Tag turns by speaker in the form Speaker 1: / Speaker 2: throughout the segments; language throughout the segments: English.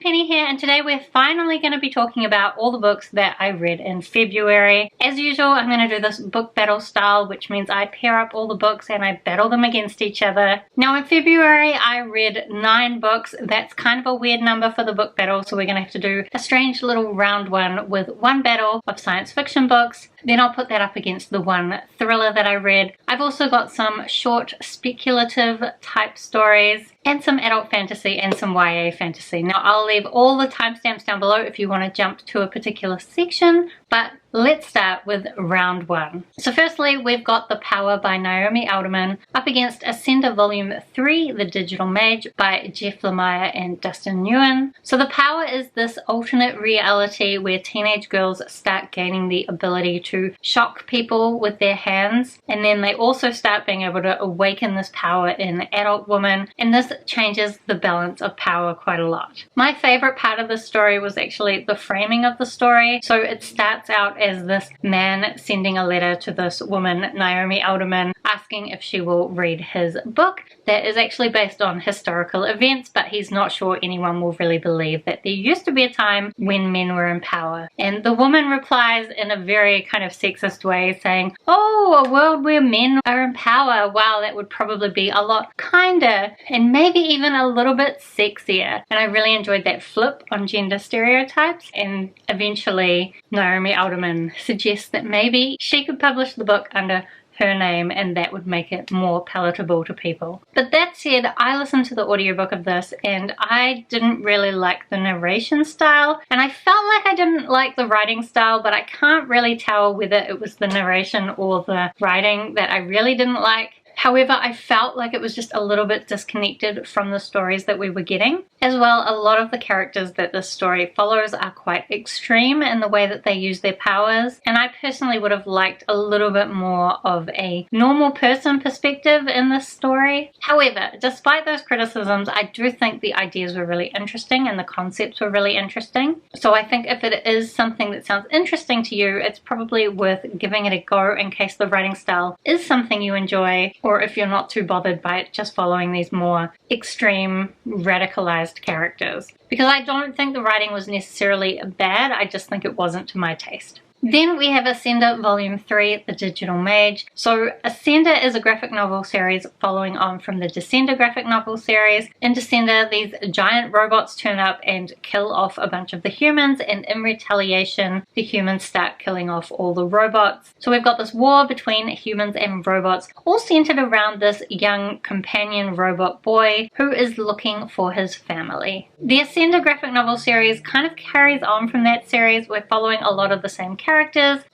Speaker 1: Penny here, and today we're finally going to be talking about all the books that I read in February. As usual, I'm going to do this book battle style, which means I pair up all the books and I battle them against each other. Now in February I read 9 books. That's kind of a weird number for the book battle, so we're going to have to do a strange little round one with one battle of science fiction books. Then I'll put that up against the one thriller that I read. I've also got some short speculative type stories and some adult fantasy and some YA fantasy. Now I'll leave all the timestamps down below if you want to jump to a particular section, but let's start with round 1. So firstly, we've got The Power by Naomi Alderman up against Ascender Volume 3, The Digital Mage by Jeff Lemire and Dustin Nguyen. So The Power is this alternate reality where teenage girls start gaining the ability to shock people with their hands, and then they also start being able to awaken this power in adult women, and this changes the balance of power quite a lot. My favorite part of the story was actually the framing of the story. So it starts out as this man sending a letter to this woman, Naomi Alderman, asking if she will read his book that is actually based on historical events, but he's not sure anyone will really believe that there used to be a time when men were in power. And the woman replies in a very kind of sexist way, saying, "Oh, a world where men are in power. Wow, that would probably be a lot kinder and maybe even a little bit sexier." And I really enjoyed that flip on gender stereotypes, and eventually Naomi Alderman suggests that maybe she could publish the book under her name and that would make it more palatable to people. But that said, I listened to the audiobook of this and I didn't really like the narration style, and I felt like I didn't like the writing style, but I can't really tell whether it was the narration or the writing that I really didn't like. However, I felt like it was just a little bit disconnected from the stories that we were getting. As well, a lot of the characters that this story follows are quite extreme in the way that they use their powers, and I personally would have liked a little bit more of a normal person perspective in this story. However, despite those criticisms, I do think the ideas were really interesting and the concepts were really interesting. So I think if it is something that sounds interesting to you, it's probably worth giving it a go in case the writing style is something you enjoy, or if you're not too bothered by it just following these more extreme, radicalized characters. Because I don't think the writing was necessarily bad, I just think it wasn't to my taste. Then we have Ascender Volume 3, The Digital Mage. So Ascender is a graphic novel series following on from the Descender graphic novel series. In Descender, these giant robots turn up and kill off a bunch of the humans, and in retaliation, the humans start killing off all the robots. So we've got this war between humans and robots, all centered around this young companion robot boy who is looking for his family. The Ascender graphic novel series kind of carries on from that series. We're following a lot of the same characters,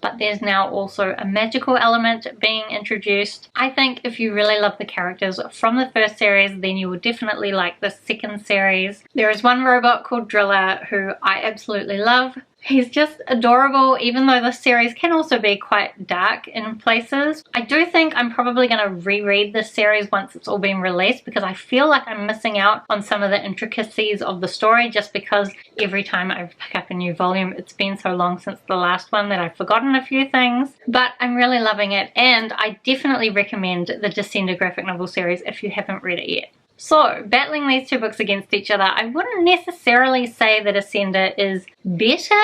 Speaker 1: but there's now also a magical element being introduced. I think if you really love the characters from the first series, then you will definitely like the second series. There is one robot called Driller who I absolutely love. He's just adorable, even though the series can also be quite dark in places. I do think I'm probably going to reread this series once it's all been released, because I feel like I'm missing out on some of the intricacies of the story, just because every time I pick up a new volume, it's been so long since the last one that I've forgotten a few things. But I'm really loving it, and I definitely recommend the Descender graphic novel series if you haven't read it yet. So, battling these two books against each other, I wouldn't necessarily say that Ascender is better,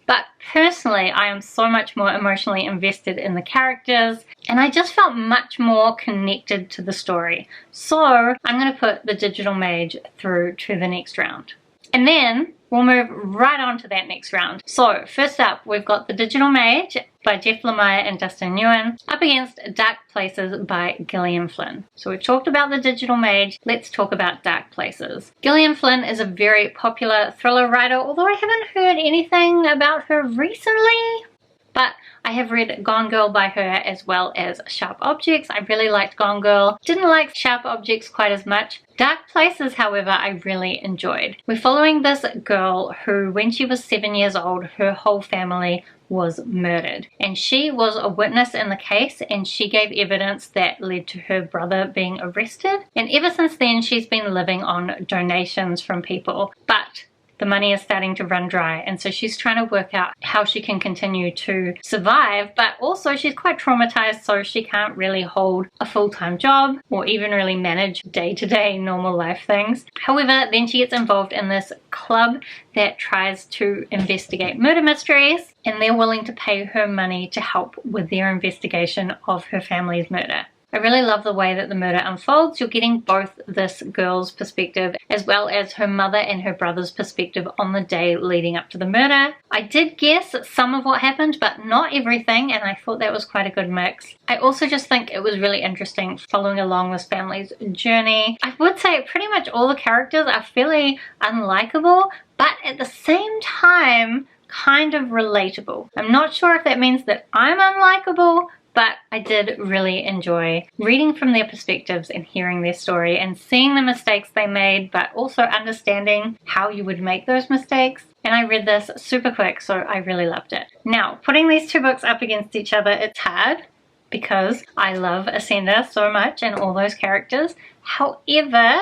Speaker 1: but personally I am so much more emotionally invested in the characters, and I just felt much more connected to the story. So, I'm going to put the Digital Mage through to the next round. And then we'll move right on to that next round. So first up, we've got The Digital Mage by Jeff Lemire and Dustin Nguyen up against Dark Places by Gillian Flynn. So we've talked about The Digital Mage, let's talk about Dark Places. Gillian Flynn is a very popular thriller writer, although I haven't heard anything about her recently. But I have read Gone Girl by her as well as Sharp Objects. I really liked Gone Girl. Didn't like Sharp Objects quite as much. Dark Places, however, I really enjoyed. We're following this girl who, when she was 7 years old, her whole family was murdered. And she was a witness in the case, and she gave evidence that led to her brother being arrested. And ever since then, she's been living on donations from people. But the money is starting to run dry, and so she's trying to work out how she can continue to survive, but also she's quite traumatized, so she can't really hold a full-time job or even really manage day-to-day normal life things. However, then she gets involved in this club that tries to investigate murder mysteries, and they're willing to pay her money to help with their investigation of her family's murder. I really love the way that the murder unfolds. You're getting both this girl's perspective as well as her mother and her brother's perspective on the day leading up to the murder. I did guess some of what happened, but not everything, and I thought that was quite a good mix. I also just think it was really interesting following along this family's journey. I would say pretty much all the characters are fairly unlikable, but at the same time, kind of relatable. I'm not sure if that means that I'm unlikable, but I did really enjoy reading from their perspectives and hearing their story and seeing the mistakes they made, but also understanding how you would make those mistakes. And I read this super quick, so I really loved it. Now, putting these two books up against each other, it's hard because I love Ascender so much and all those characters. However,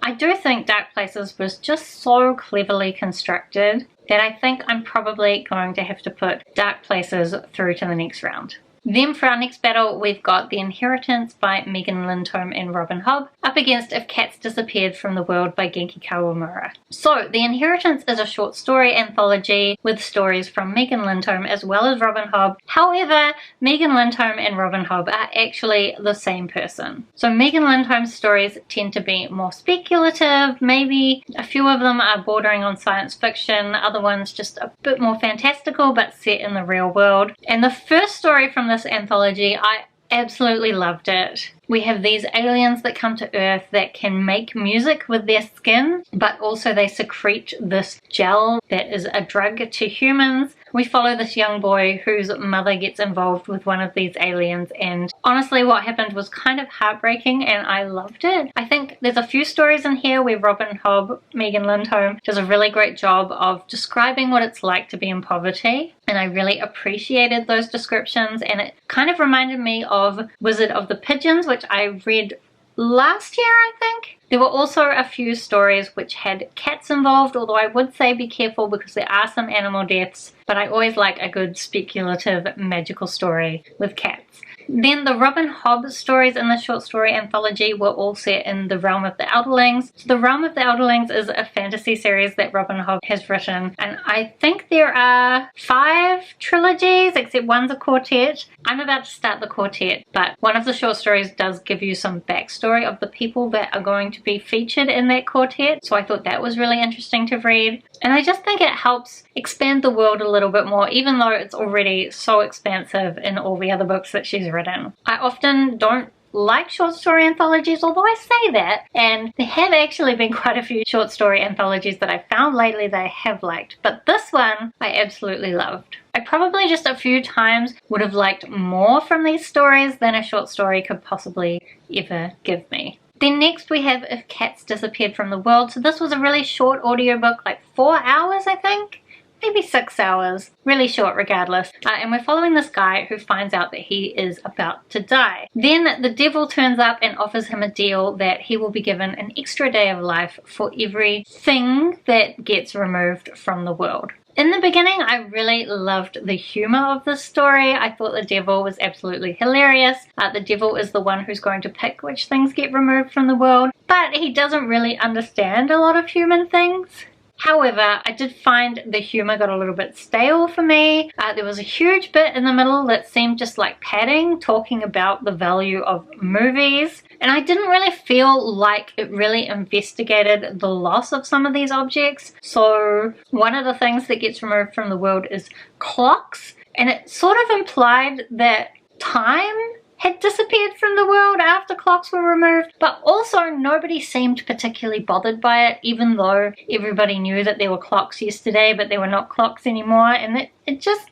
Speaker 1: I do think Dark Places was just so cleverly constructed that I think I'm probably going to have to put Dark Places through to the next round. Then for our next battle, we've got The Inheritance by Megan Lindholm and Robin Hobb up against If Cats Disappeared from the World by Genki Kawamura. So The Inheritance is a short story anthology with stories from Megan Lindholm as well as Robin Hobb. However, Megan Lindholm and Robin Hobb are actually the same person. So Megan Lindholm's stories tend to be more speculative, maybe a few of them are bordering on science fiction, other ones just a bit more fantastical but set in the real world. And the first story from this anthology, I absolutely loved it. We have these aliens that come to Earth that can make music with their skin, but also they secrete this gel that is a drug to humans. We follow this young boy whose mother gets involved with one of these aliens, and honestly what happened was kind of heartbreaking and I loved it. I think there's a few stories in here where Robin Hobb, Megan Lindholm, does a really great job of describing what it's like to be in poverty, and I really appreciated those descriptions, and it kind of reminded me of Wizard of the Pigeons, which I read last year, I think. There were also a few stories which had cats involved, although I would say be careful because there are some animal deaths, but I always like a good speculative magical story with cats. Then the Robin Hobb stories in the short story anthology were all set in the Realm of the Elderlings. So the Realm of the Elderlings is a fantasy series that Robin Hobb has written, and I think there are 5 trilogies, except one's a quartet. I'm about to start the quartet, but one of the short stories does give you some backstory of the people that are going to be featured in that quartet, so I thought that was really interesting to read. And I just think it helps expand the world a little bit more, even though it's already so expansive in all the other books that she's written. I often don't like short story anthologies, although I say that, and there have actually been quite a few short story anthologies that I've found lately that I have liked, but this one I absolutely loved. I probably just a few times would have liked more from these stories than a short story could possibly ever give me. Then next we have If Cats Disappeared from the World. So this was a really short audiobook, like 4 hours I think? Maybe 6 hours. Really short regardless. And we're following this guy who finds out that he is about to die. Then the devil turns up and offers him a deal that he will be given an extra day of life for every thing that gets removed from the world. In the beginning, I really loved the humor of this story. I thought the devil was absolutely hilarious. The devil is the one who's going to pick which things get removed from the world, but he doesn't really understand a lot of human things. However, I did find the humor got a little bit stale for me. There was a huge bit in the middle that seemed just like padding, talking about the value of movies. And I didn't really feel like it really investigated the loss of some of these objects. So one of the things that gets removed from the world is clocks. And it sort of implied that time had disappeared from the world after clocks were removed, but also nobody seemed particularly bothered by it, even though everybody knew that there were clocks yesterday, but there were not clocks anymore, and it just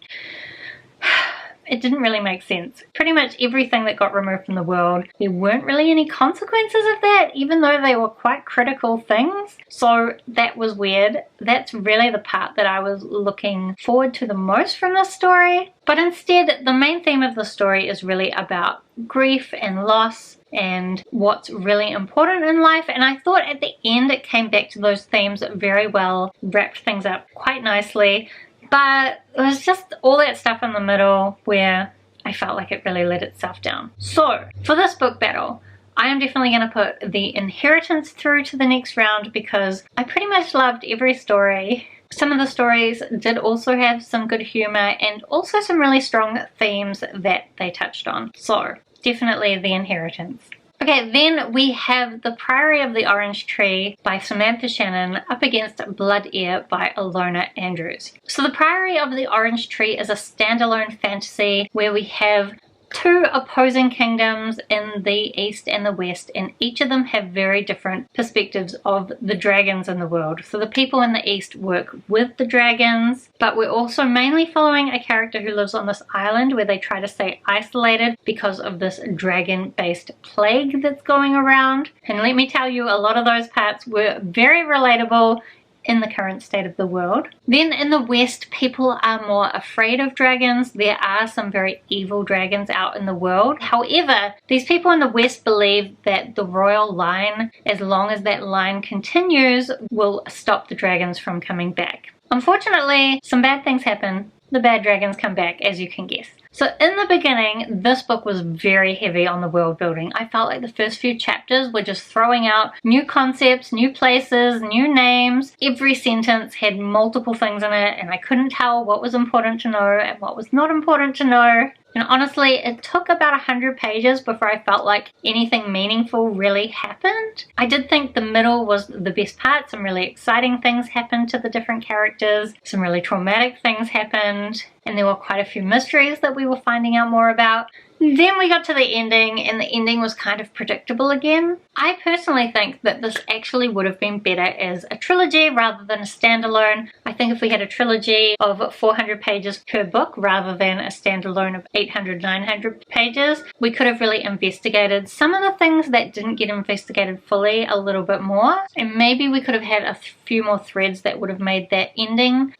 Speaker 1: it didn't really make sense. Pretty much everything that got removed from the world, there weren't really any consequences of that, even though they were quite critical things. So that was weird. That's really the part that I was looking forward to the most from this story. But instead, the main theme of the story is really about grief and loss. and what's really important in life. And I thought at the end it came back to those themes very well, wrapped things up quite nicely. But it was just all that stuff in the middle where I felt like it really let itself down. So for this book battle, I am definitely going to put The Inheritance through to the next round because I pretty much loved every story. Some of the stories did also have some good humor and also some really strong themes that they touched on. So definitely The Inheritance. Okay, then we have The Priory of the Orange Tree by Samantha Shannon up against Blood Heir by Ilona Andrews. So The Priory of the Orange Tree is a standalone fantasy where we have two opposing kingdoms in the east and the west, and each of them have very different perspectives of the dragons in the world. So the people in the east work with the dragons, but we're also mainly following a character who lives on this island where they try to stay isolated because of this dragon-based plague that's going around. And let me tell you, a lot of those parts were very relatable in the current state of the world. Then in the west, people are more afraid of dragons. There are some very evil dragons out in the world. However, these people in the west believe that the royal line, as long as that line continues, will stop the dragons from coming back. Unfortunately, some bad things happen. The bad dragons come back, as you can guess. So in the beginning, this book was very heavy on the world building. I felt like the first few chapters were just throwing out new concepts, new places, new names. Every sentence had multiple things in it, and I couldn't tell what was important to know and what was not important to know. And honestly, it took about 100 pages before I felt like anything meaningful really happened. I did think the middle was the best part. Some really exciting things happened to the different characters. Some really traumatic things happened. And there were quite a few mysteries that we were finding out more about. Then we got to the ending, and the ending was kind of predictable again. I personally think that this actually would have been better as a trilogy rather than a standalone. I think if we had a trilogy of 400 pages per book rather than a standalone of 800, 900 pages, we could have really investigated some of the things that didn't get investigated fully a little bit more. And maybe we could have had a few more threads that would have made that ending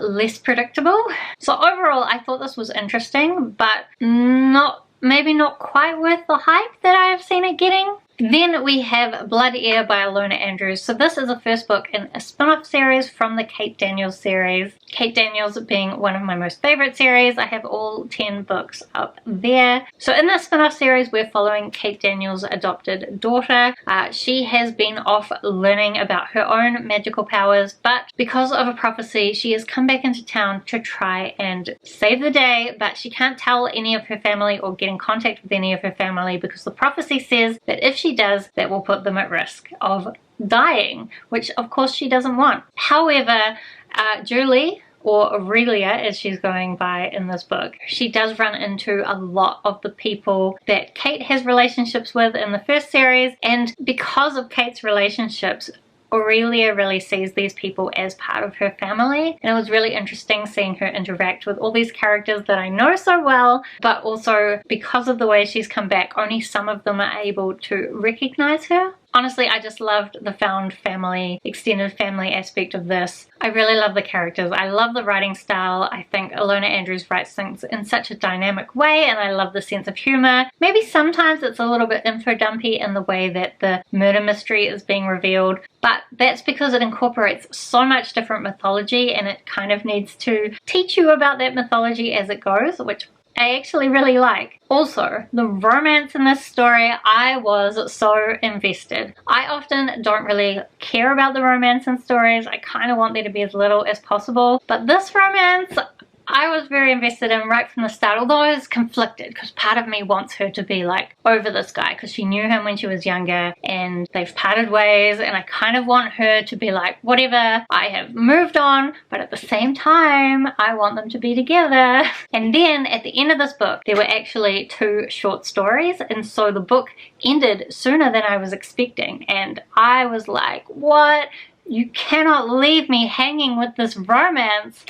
Speaker 1: less predictable. So overall, I thought this was interesting, but maybe not quite worth the hype that I have seen it getting. Then we have Blood Heir by Ilona Andrews. So this is the first book in a spin-off series from the Kate Daniels series. Kate Daniels being one of my most favorite series. I have all 10 books up there. So in this spin-off series, we're following Kate Daniels' adopted daughter. She has been off learning about her own magical powers, but because of a prophecy, she has come back into town to try and save the day, but she can't tell any of her family or get in contact with any of her family because the prophecy says that if she does, that will put them at risk of dying, which of course she doesn't want. However, Julie, or Aurelia as she's going by in this book, she does run into a lot of the people that Kate has relationships with in the first series, and because of Kate's relationships, Aurelia really sees these people as part of her family, and it was really interesting seeing her interact with all these characters that I know so well, but also because of the way she's come back, only some of them are able to recognize her. Honestly, I just loved the found family, extended family aspect of this. I really love the characters. I love the writing style. I think Ilona Andrews writes things in such a dynamic way, and I love the sense of humor. Maybe sometimes it's a little bit info-dumpy in the way that the murder mystery is being revealed, but that's because it incorporates so much different mythology, and it kind of needs to teach you about that mythology as it goes, which I actually really like. Also, the romance in this story, I was so invested. I often don't really care about the romance in stories. I kind of want there to be as little as possible. But this romance, I was very invested in right from the start, although I was conflicted because part of me wants her to be like over this guy because she knew him when she was younger and they've parted ways, and I kind of want her to be like, whatever, I have moved on, but at the same time I want them to be together. And then at the end of this book there were actually 2 short stories, and so the book ended sooner than I was expecting, and I was like, what? You cannot leave me hanging with this romance.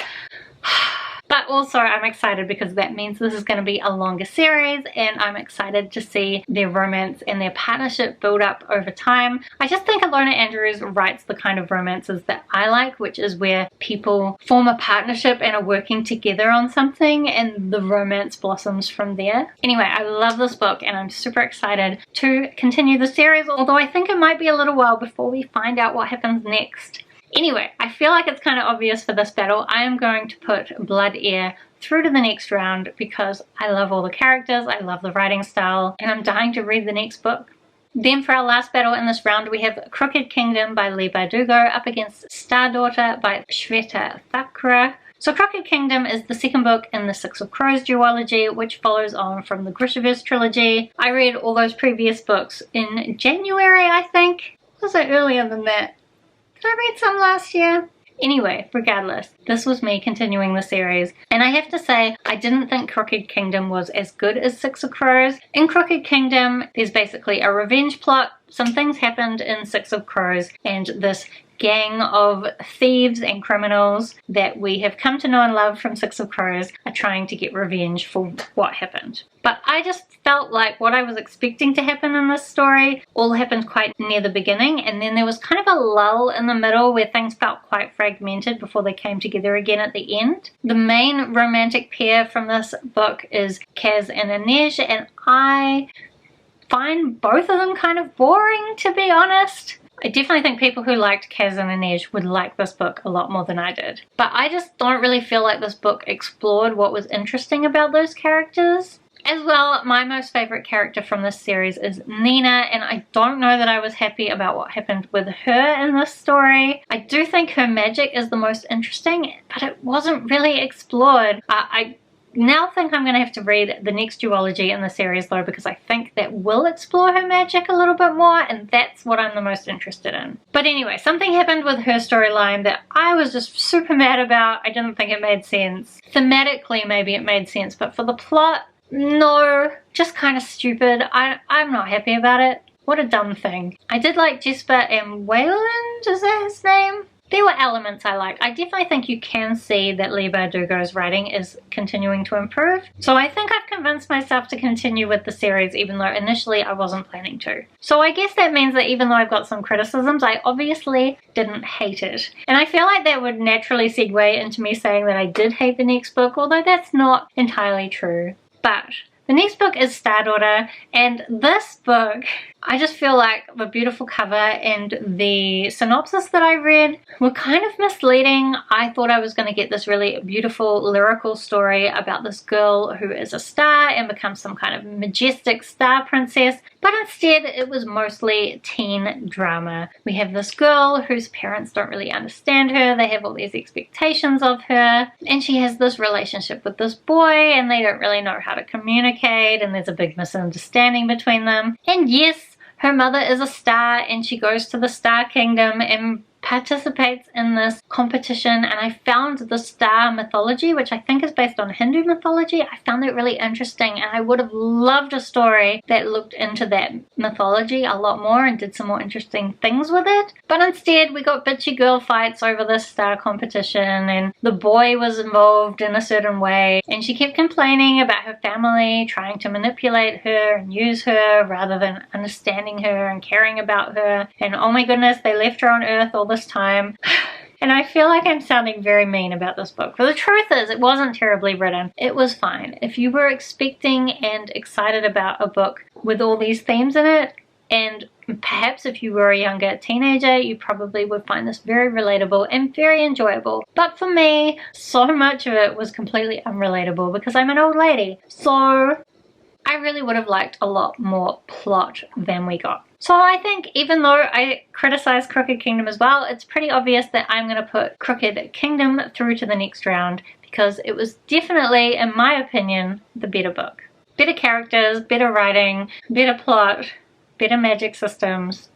Speaker 1: But But also I'm excited because that means this is going to be a longer series, and I'm excited to see their romance and their partnership build up over time. I just think Alona Andrews writes the kind of romances that I like, which is where people form a partnership and are working together on something and the romance blossoms from there. Anyway, I love this book and I'm super excited to continue the series, although I think it might be a little while before we find out what happens next. Anyway, I feel like it's kind of obvious for this battle. I am going to put Blood Heir through to the next round because I love all the characters, I love the writing style, and I'm dying to read the next book. Then for our last battle in this round, we have Crooked Kingdom by Leigh Bardugo up against Star Daughter by Shweta Thakra. So Crooked Kingdom is the second book in the Six of Crows duology, which follows on from the Grishaverse trilogy. I read all those previous books in January, I think. Or was it earlier than that? Did I read some last year? Anyway, regardless, this was me continuing the series, and I have to say, I didn't think Crooked Kingdom was as good as Six of Crows. In Crooked Kingdom, there's basically a revenge plot. Some things happened in Six of Crows, and this gang of thieves and criminals that we have come to know and love from Six of Crows are trying to get revenge for what happened. But I just felt like what I was expecting to happen in this story all happened quite near the beginning, and then there was kind of a lull in the middle where things felt quite fragmented before they came together again at the end. The main romantic pair from this book is Kaz and Inej, and I find both of them kind of boring, to be honest. I definitely think people who liked Kaz and Inej would like this book a lot more than I did. But I just don't really feel like this book explored what was interesting about those characters. As well, my most favourite character from this series is Nina, and I don't know that I was happy about what happened with her in this story. I do think her magic is the most interesting, but it wasn't really explored. I now think I'm going to have to read the next duology in the series though, because I think that will explore her magic a little bit more, and that's what I'm the most interested in. But anyway, something happened with her storyline that I was just super mad about. I didn't think it made sense. Thematically maybe it made sense, but for the plot, no, just kind of stupid. I'm not happy about it. What a dumb thing. I did like Jesper and Wayland, is that his name? There were elements I liked. I definitely think you can see that Leigh Bardugo's writing is continuing to improve. So I think I've convinced myself to continue with the series, even though initially I wasn't planning to. So I guess that means that even though I've got some criticisms, I obviously didn't hate it. And I feel like that would naturally segue into me saying that I did hate the next book, although that's not entirely true. But the next book is Star Daughter, and this book, I just feel like the beautiful cover and the synopsis that I read were kind of misleading. I thought I was going to get this really beautiful lyrical story about this girl who is a star and becomes some kind of majestic star princess, but instead it was mostly teen drama. We have this girl whose parents don't really understand her, they have all these expectations of her, and she has this relationship with this boy and they don't really know how to communicate, and there's a big misunderstanding between them. And yes, her mother is a star and she goes to the Star Kingdom and participates in this competition, and I found the star mythology, which I think is based on Hindu mythology, I found it really interesting, and I would have loved a story that looked into that mythology a lot more and did some more interesting things with it. But instead we got bitchy girl fights over this star competition, and the boy was involved in a certain way, and she kept complaining about her family trying to manipulate her and use her rather than understanding her and caring about her, and oh my goodness, they left her on Earth all this time. And I feel like I'm sounding very mean about this book, but the truth is it wasn't terribly written. It was fine. If you were expecting and excited about a book with all these themes in it, and perhaps if you were a younger teenager, you probably would find this very relatable and very enjoyable. But for me, so much of it was completely unrelatable because I'm an old lady. So I really would have liked a lot more plot than we got. So I think even though I criticize Crooked Kingdom as well, it's pretty obvious that I'm going to put Crooked Kingdom through to the next round because it was definitely, in my opinion, the better book. Better characters, better writing, better plot, better magic systems,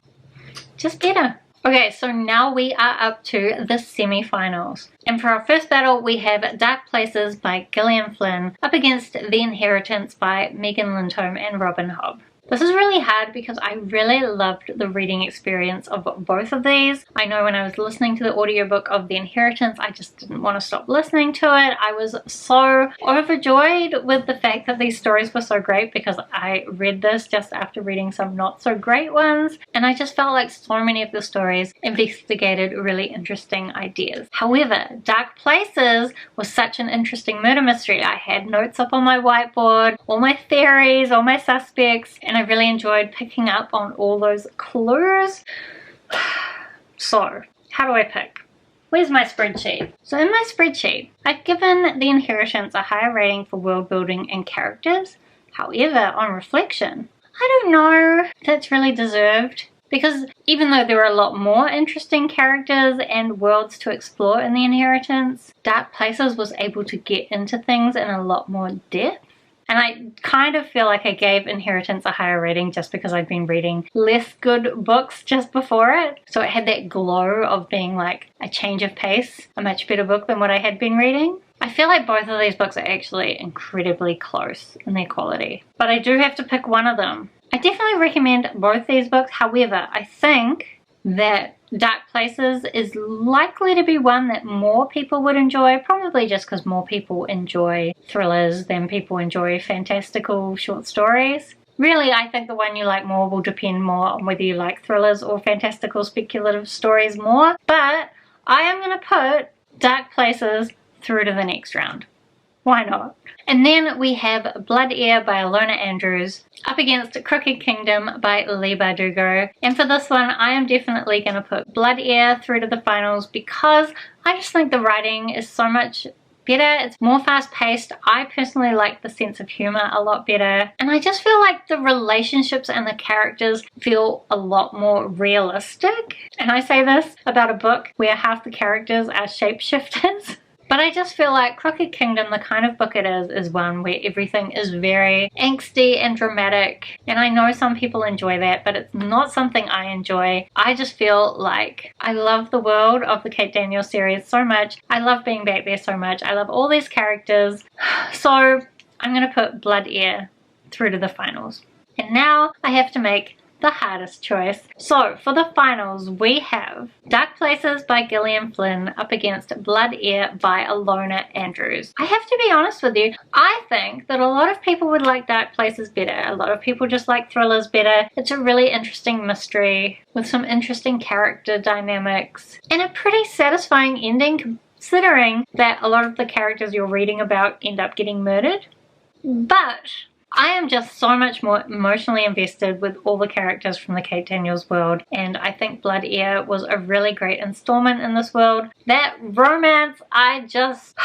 Speaker 1: just better. Okay, so now we are up to the semi-finals. And for our first battle, we have Dark Places by Gillian Flynn up against The Inheritance by Megan Lindholm and Robin Hobb. This is really hard because I really loved the reading experience of both of these. I know when I was listening to the audiobook of The Inheritance, I just didn't want to stop listening to it. I was so overjoyed with the fact that these stories were so great because I read this just after reading some not so great ones, and I just felt like so many of the stories investigated really interesting ideas. However, Dark Places was such an interesting murder mystery. I had notes up on my whiteboard, all my theories, all my suspects, and I really enjoyed picking up on all those clues. So, how do I pick? Where's my spreadsheet? So in my spreadsheet, I've given The Inheritance a higher rating for world building and characters. However, on reflection, I don't know if that's really deserved. Because even though there are a lot more interesting characters and worlds to explore in The Inheritance, Dark Places was able to get into things in a lot more depth. And I kind of feel like I gave Inheritance a higher rating just because I'd been reading less good books just before it. So it had that glow of being like a change of pace, a much better book than what I had been reading. I feel like both of these books are actually incredibly close in their quality, but I do have to pick one of them. I definitely recommend both these books. However, I think that Dark Places is likely to be one that more people would enjoy, probably just because more people enjoy thrillers than people enjoy fantastical short stories. Really, I think the one you like more will depend more on whether you like thrillers or fantastical speculative stories more, but I am going to put Dark Places through to the next round. Why not? And then we have Blood Heir by Alona Andrews up against Crooked Kingdom by Leigh Bardugo. And for this one, I am definitely going to put Blood Heir through to the finals because I just think the writing is so much better. It's more fast-paced. I personally like the sense of humor a lot better. And I just feel like the relationships and the characters feel a lot more realistic. And I say this about a book where half the characters are shapeshifters. But I just feel like Crooked Kingdom, the kind of book it is one where everything is very angsty and dramatic. And I know some people enjoy that, but it's not something I enjoy. I just feel like I love the world of the Kate Daniels series so much. I love being back there so much. I love all these characters. So I'm going to put Blood Heir through to the finals. And now I have to make the hardest choice. So for the finals, we have Dark Places by Gillian Flynn up against Blood Heir by Alona Andrews. I have to be honest with you, I think that a lot of people would like Dark Places better. A lot of people just like thrillers better. It's a really interesting mystery with some interesting character dynamics and a pretty satisfying ending considering that a lot of the characters you're reading about end up getting murdered. But I am just so much more emotionally invested with all the characters from the Kate Daniels world, and I think Blood Heir was a really great installment in this world. That romance, I just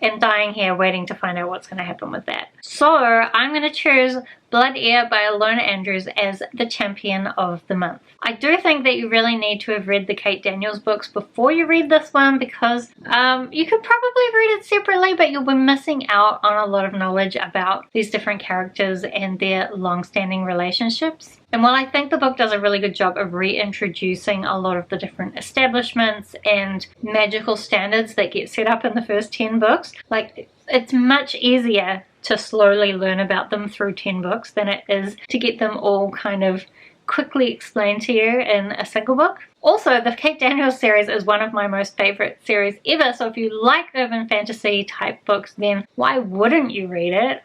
Speaker 1: am dying here waiting to find out what's going to happen with that. So I'm going to choose Blood Heir by Alona Andrews as the champion of the month. I do think that you really need to have read the Kate Daniels books before you read this one because you could probably read it separately, but you'll be missing out on a lot of knowledge about these different characters and their long-standing relationships. And while I think the book does a really good job of reintroducing a lot of the different establishments and magical standards that get set up in the first 10 books, like it's much easier to slowly learn about them through 10 books than it is to get them all kind of quickly explained to you in a single book. Also, the Kate Daniels series is one of my most favorite series ever, so if you like urban fantasy type books, then why wouldn't you read it?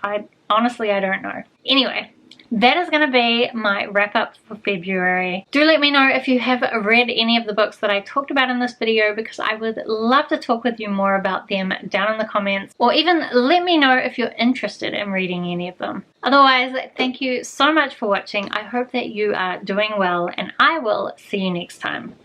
Speaker 1: Honestly, I don't know. Anyway, that is going to be my wrap up for February. Do let me know if you have read any of the books that I talked about in this video because I would love to talk with you more about them down in the comments, or even let me know if you're interested in reading any of them. Otherwise, thank you so much for watching. I hope that you are doing well and I will see you next time.